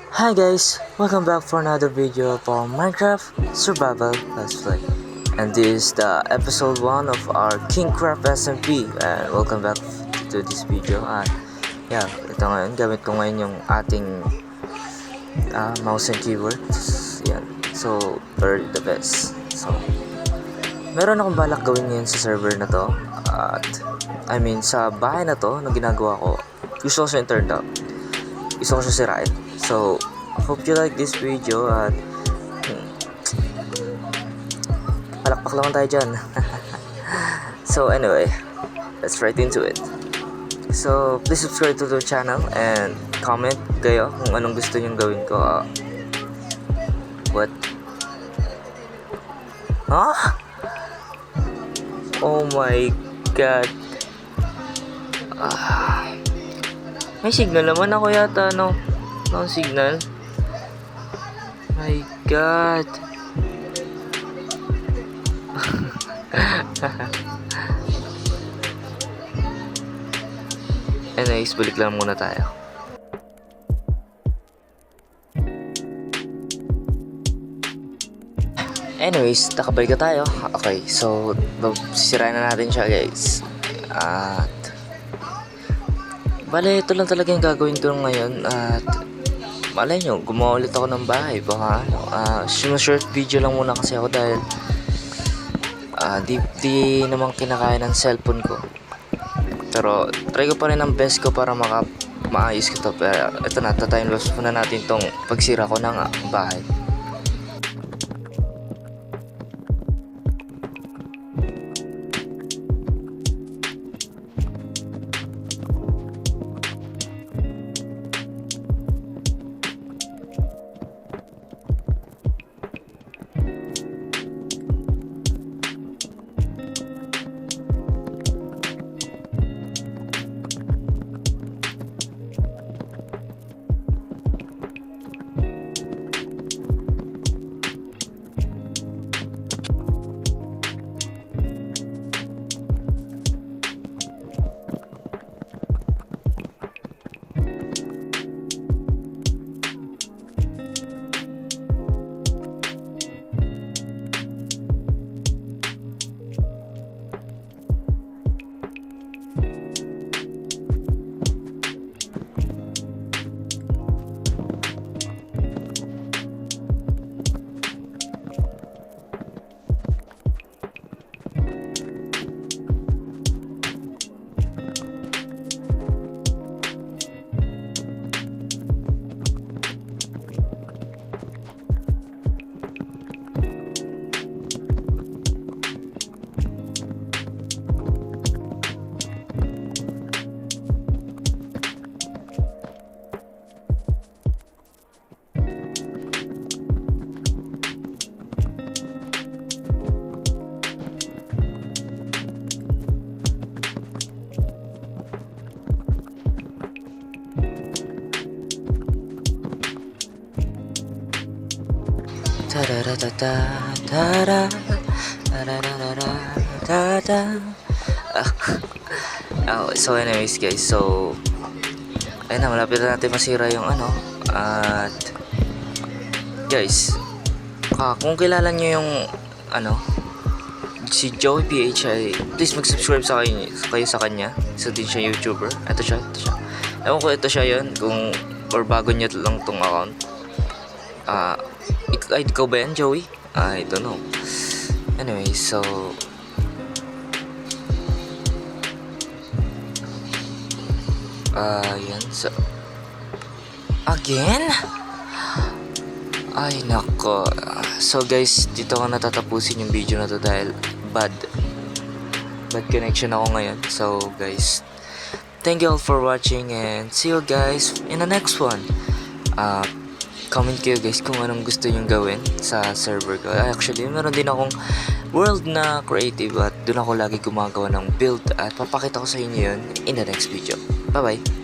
Hi guys, welcome back for another video for Minecraft Survival Let's Play. And this is the episode 1 of our Kingcraft SMP. And welcome back to this video. Ito ngayon, gamit ko ngayon yung ating mouse and keyboards. Yan. So, for the best. So, meron akong balak gawin ngayon sa server na to. Sa bahay na to, na ginagawa ko. Gusto ko siya turned out. Gusto ko siya sirain. So, hope you like this video at palakpak lang tayo dyan. So anyway, let's right into it. So, please subscribe to the channel and comment kayo kung anong gusto nyong gawin ko. What? Huh? Oh my god. May signal naman ako yata, no? No signal. My god. Anyways, balik lang muna tayo. Anyways, nakabalik na tayo. Okay, so sisirain na natin siya, guys. At bale, ito lang talaga yung gagawin ko ngayon. At malay nyo, gumawa ulit ako ng bahay. Baka short video lang muna kasi ako dahil di naman kinakaya ng cellphone ko. Pero try ko pa rin ang best ko para maayos ko to. Pero ito na, time lapse muna natin tong pagsira ko ng bahay. So anyways guys, so ayun na, malapit na natin masira yung at guys, kung kilala nyo yung si Joey PH, ay please mag-subscribe kayo sa kanya. So din siya YouTuber. Ito siya. Ewan ko ito siya yun, kung or bago niya lang tong account. Ikaw ba yan, Joey? I don't know. Anyway, so yan. So again? Ay nako. So guys, dito ko natatapusin yung video na to dahil bad connection ako ngayon. So guys, thank you all for watching and see you guys in the next one. Comment kayo guys kung anong gusto nyong gawin sa server ko. Actually, meron din akong world na creative at doon ako lagi gumagawa ng build at papakita ko sa inyo yun in the next video. Bye bye!